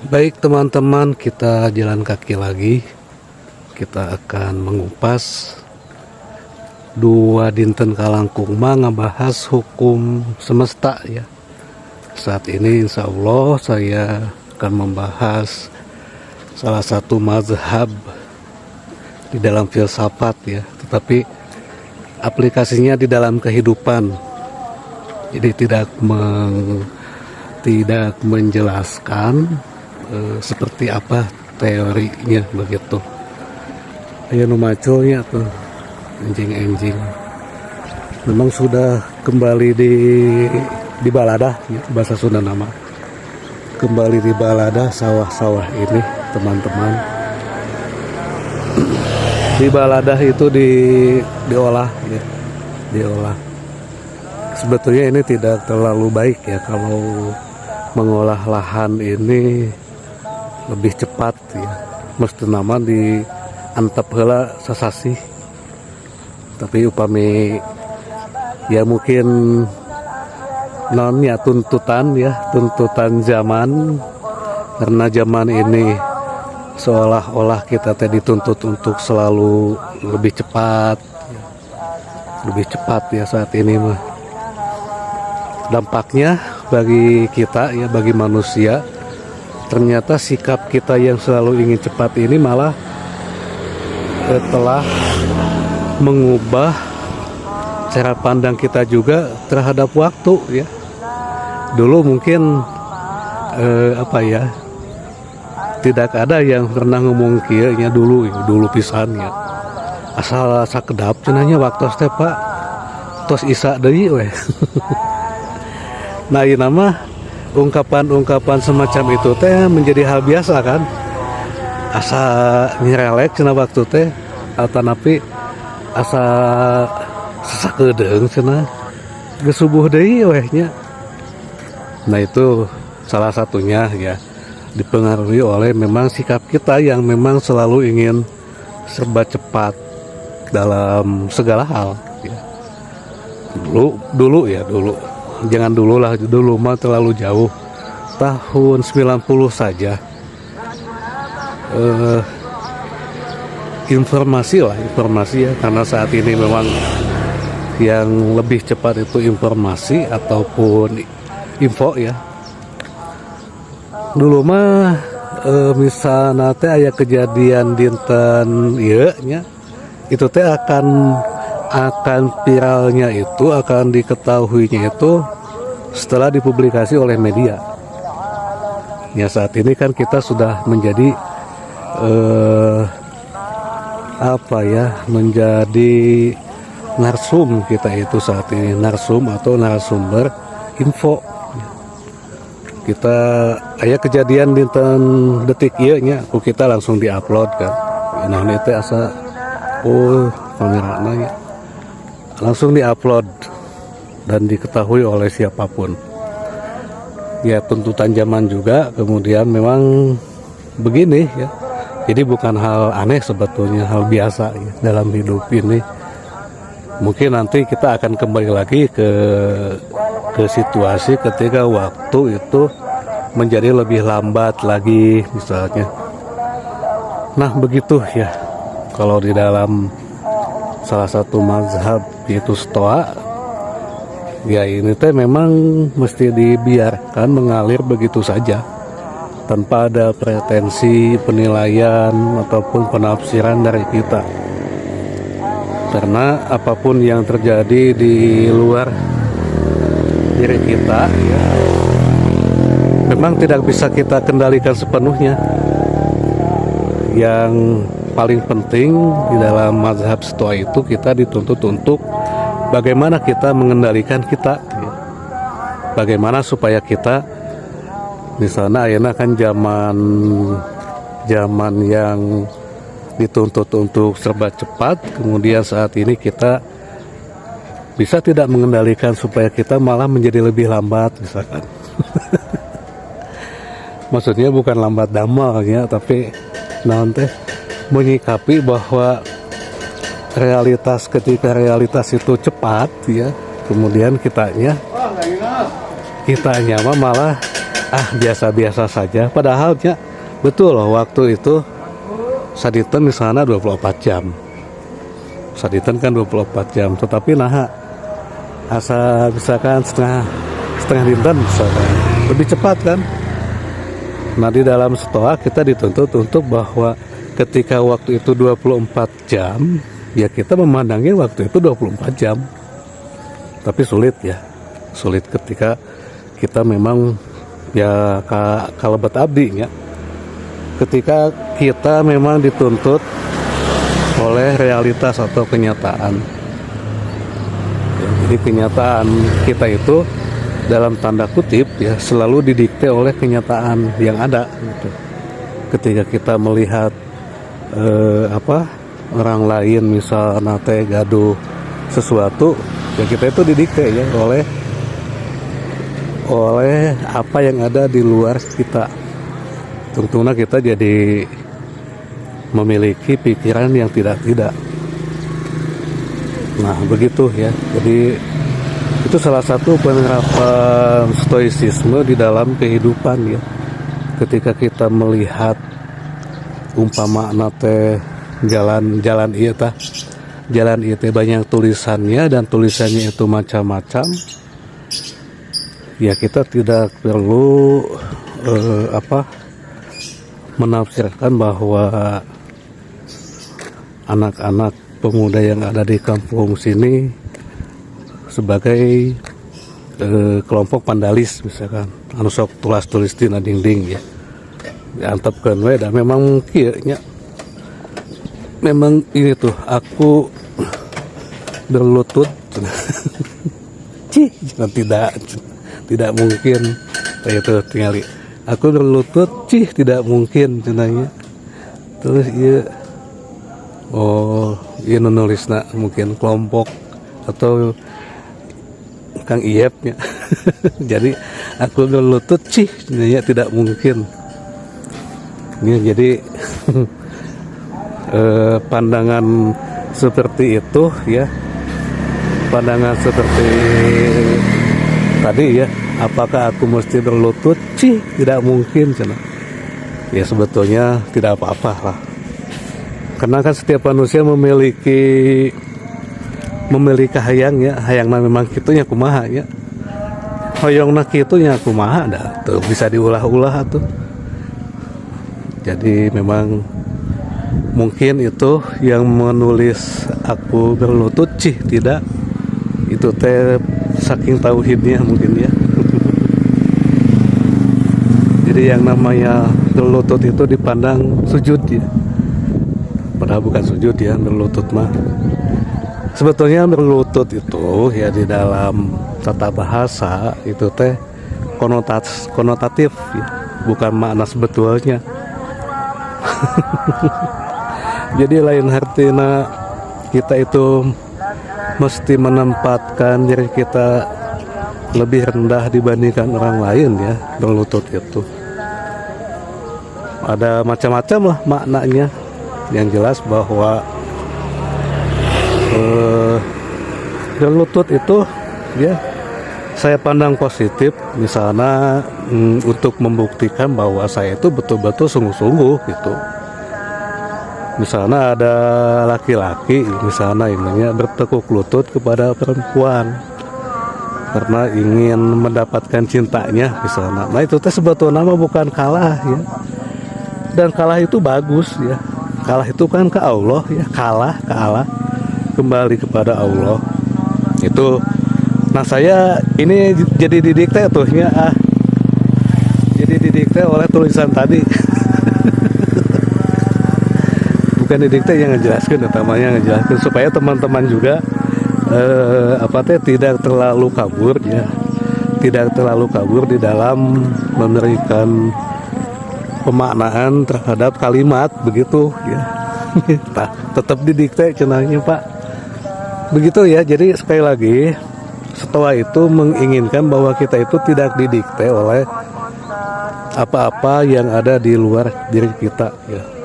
Baik teman-teman, kita jalan kaki lagi. Kita akan mengupas dua dinten kalangkung mah ngebahas hukum semesta ya. Saat ini insya Allah saya akan membahas salah satu mazhab di dalam filsafat ya, tetapi aplikasinya di dalam kehidupan. Jadi tidak menjelaskan seperti apa teorinya begitu. Ayo numaconya tuh anjing-anjing. Memang sudah kembali di Baladah ya, bahasa Sunda nama. Kembali di Baladah sawah-sawah ini teman-teman. Di Baladah itu diolah ya, diolah. Sebetulnya ini tidak terlalu baik ya kalau mengolah lahan ini lebih cepat ya, mesti nama di antep heula sasasi. Tapi upami ya mungkin nonnya tuntutan zaman, karena zaman ini seolah-olah kita tadi dituntut untuk selalu lebih cepat ya saat ini mah. Dampaknya bagi kita ya, bagi manusia, ternyata sikap kita yang selalu ingin cepat ini malah telah mengubah cara pandang kita juga terhadap waktu ya. Dulu mungkin tidak ada yang pernah ngomong kieunya dulu pisan ya. Asal sakedap cenanya waktu teh Pak tos isa deui we. Nah, ini nama ungkapan-ungkapan semacam itu teh menjadi hal biasa kan. Asa nyerelek cenah waktu teh atanapi asa sakedeung cenah geus subuh deui weh nya. Nah, itu salah satunya ya, dipengaruhi oleh memang sikap kita yang memang selalu ingin serba cepat dalam segala hal ya. Dulu jangan dulu lah, dulu mah terlalu jauh, tahun 90 saja informasi ya, karena saat ini memang yang lebih cepat itu informasi ataupun info ya. Dulu mah misalnya teh aya kejadian dinten ieu nya, itu teh akan viralnya itu, akan diketahuinya itu setelah dipublikasi oleh media. Ya saat ini kan kita sudah menjadi menjadi narsum kita itu saat ini, narsum atau narasumber info. Kita aya kejadian dinten detik ieu nya, kita langsung diupload kan. Nah ini teh asa kamerana ya, langsung diupload dan diketahui oleh siapapun. Ya tuntutan zaman juga, kemudian memang begini ya. Jadi bukan hal aneh sebetulnya, hal biasa ya, dalam hidup ini. Mungkin nanti kita akan kembali lagi ke situasi ketika waktu itu menjadi lebih lambat lagi misalnya. Nah begitu ya, kalau di dalam salah satu mazhab yaitu Stoa ya, ini teh memang mesti dibiarkan mengalir begitu saja tanpa ada pretensi penilaian ataupun penafsiran dari kita, karena apapun yang terjadi di luar diri kita ya, memang tidak bisa kita kendalikan sepenuhnya. Yang paling penting di dalam mazhab Stoa itu kita dituntut untuk bagaimana kita mengendalikan kita ya. Bagaimana supaya kita, misalnya ayeuna kan zaman yang dituntut untuk serba cepat, kemudian saat ini kita bisa tidak mengendalikan supaya kita malah menjadi lebih lambat misalkan. Maksudnya bukan lambat damal ya, tapi nanti menyikapi bahwa ketika realitas itu cepat ya, kemudian kitanya malah biasa-biasa saja. Padahalnya betul loh, waktu itu saditen di sana 24 jam. Saditen kan 24 jam, tetapi nah asa misalkan setengah dinten misalkan lebih cepat kan. Nah di dalam stoa kita dituntut untuk bahwa ketika waktu itu 24 jam, ya kita memandangnya waktu itu 24 jam. Tapi sulit ya, sulit ketika kita memang ya kalebet abdi ya. Ketika kita memang dituntut oleh realitas atau kenyataan. Ya, jadi kenyataan kita itu dalam tanda kutip ya selalu didikte oleh kenyataan yang ada gitu. Ketika kita melihat orang lain misalnya gaduh sesuatu, ya kita itu didikte ya oleh apa yang ada di luar kita. Tentunya kita jadi memiliki pikiran yang tidak. Nah begitu ya. Jadi itu salah satu penerapan stoicisme di dalam kehidupan ya. Ketika kita melihat umpama jalan itu banyak tulisannya dan tulisannya itu macam-macam, ya kita tidak perlu menafsirkan bahwa anak-anak pemuda yang ada di kampung sini sebagai kelompok vandalis misalkan, anu sok tulis dina dinding ya, diantepkeun we dan memang kieu nya. Memang ini tuh aku berlutut tidak mungkin kayak itu tinggali aku berlutut tidak mungkin cenanya. Terus iya nulisna mungkin kelompok atau Kang Iyepnya. Jadi aku berlutut cenanya tidak mungkin ini. Jadi pandangan seperti itu ya, pandangan seperti tadi ya, apakah aku mesti berlutut tidak mungkin cenah. Ya sebetulnya tidak apa-apa lah, karena kan setiap manusia memiliki hayang ya, hayangna memang kitunya kumaha ya, hoyongna kitunya kumaha dah tuh bisa diulah-ulah tuh. Jadi memang mungkin itu yang menulis aku berlutut tidak, itu teh saking tauhidnya mungkin ya. Jadi yang namanya berlutut itu dipandang sujud ya, padahal bukan sujud ya berlutut mah. Sebetulnya berlutut itu ya di dalam tata bahasa itu teh konotatif ya, bukan makna sebetulnya. Jadi lain artinya kita itu mesti menempatkan diri kita lebih rendah dibandingkan orang lain ya. Berlutut itu ada macam-macam lah maknanya. Yang jelas bahwa berlutut itu ya saya pandang positif, misalnya untuk membuktikan bahwa saya itu betul-betul sungguh-sungguh gitu. Misalnya ada laki-laki misalnya inginnya bertekuk lutut kepada perempuan karena ingin mendapatkan cintanya misalnya. Nah itu teh sebetulnya bukan kalah ya. Dan kalah itu bagus ya. Kalah itu kan ke Allah ya, kalah ke Allah, kembali kepada Allah. Itu nah saya ini jadi didikte tuhnya jadi didikte oleh tulisan tadi. Bukan didikte yang ngejelaskan, utamanya ngejelaskan supaya teman-teman juga tidak terlalu kabur ya, tidak terlalu kabur di dalam memberikan pemaknaan terhadap kalimat begitu ya. Tetap didikte cenahnya Pak, begitu ya. Jadi sekali lagi setelah itu menginginkan bahwa kita itu tidak didikte oleh apa-apa yang ada di luar diri kita ya.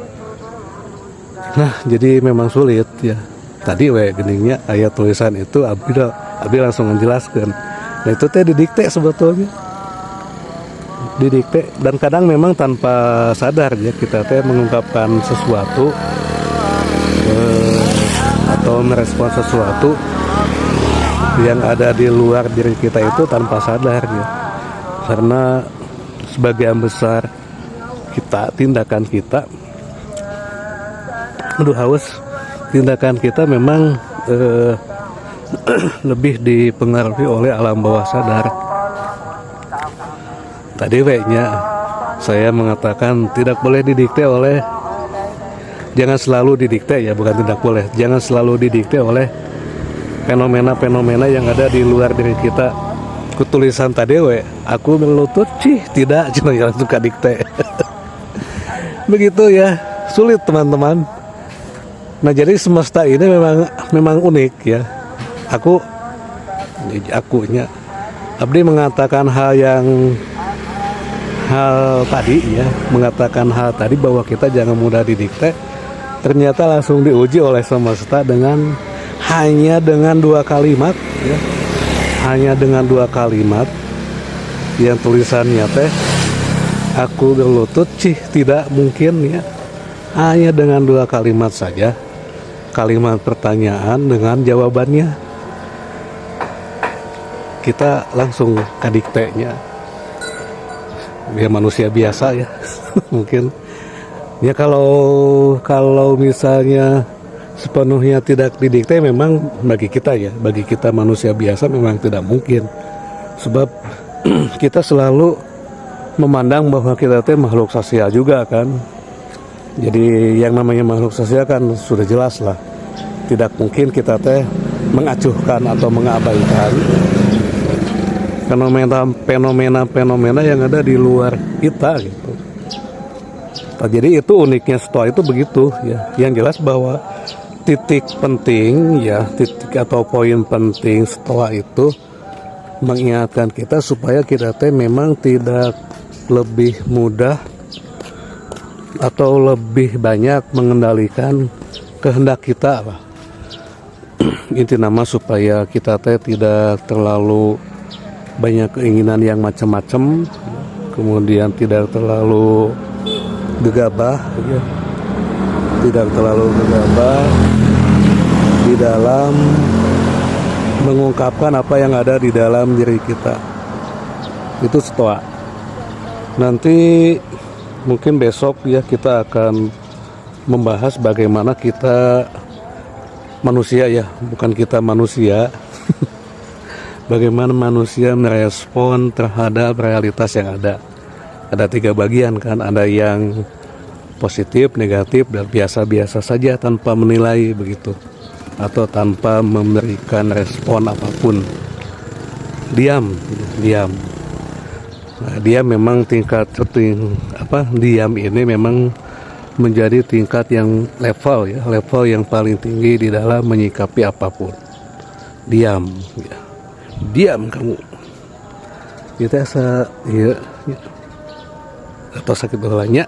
Nah jadi memang sulit ya. Tadi geningnya ayat tulisan itu Abi langsung menjelaskan. Nah itu teh didikte sebetulnya. didikte, dan kadang memang tanpa sadar ya kita teh mengungkapkan sesuatu atau merespon sesuatu yang ada di luar diri kita itu tanpa sadar ya. Karena sebagian besar tindakan kita tindakan kita memang lebih dipengaruhi oleh alam bawah sadar. Tadi saya mengatakan tidak boleh didikte oleh, jangan selalu didikte ya, bukan tidak boleh, jangan selalu didikte oleh fenomena-fenomena yang ada di luar diri kita. Kutulisan tadi aku berlutut, tidak, cuma yang suka dikte. Begitu ya, sulit teman-teman. Nah jadi semesta ini memang unik ya. Akunya Abdi mengatakan hal tadi ya, mengatakan hal tadi bahwa kita jangan mudah didikte, ternyata langsung diuji oleh semesta hanya dengan 2 kalimat ya. Hanya dengan 2 kalimat yang tulisannya aku berlutut, tidak mungkin ya. Hanya dengan 2 kalimat saja, kalimat pertanyaan dengan jawabannya, kita langsung kadiktenya. Ya manusia biasa ya. Mungkin ya kalau misalnya sepenuhnya tidak didikte, memang bagi kita manusia biasa memang tidak mungkin. Sebab kita selalu memandang bahwa kita makhluk sosial juga kan. Jadi yang namanya makhluk sosial kan sudah jelas lah, tidak mungkin kita mengacuhkan atau mengabaikan fenomena yang ada di luar kita gitu. Nah, jadi itu uniknya Stoa itu begitu ya. Yang jelas bahwa titik atau poin penting Stoa itu mengingatkan kita supaya kita memang tidak lebih mudah atau lebih banyak mengendalikan kehendak kita lah. Inti nama supaya kita tidak terlalu banyak keinginan yang macam-macam, kemudian tidak terlalu gegabah ya. Tidak terlalu gegabah di dalam mengungkapkan apa yang ada di dalam diri kita. Itu Stoa. Nanti mungkin besok ya kita akan membahas bagaimana kita manusia ya, bukan kita manusia. Bagaimana manusia merespon terhadap realitas yang ada. Ada 3 bagian kan, ada yang positif, negatif, dan biasa-biasa saja tanpa menilai begitu, atau tanpa memberikan respon apapun. Diam. Nah, dia memang diam ini memang menjadi tingkat yang level yang paling tinggi di dalam menyikapi apapun. Diam ya. Diam kamu. Kita atau sakit balanya.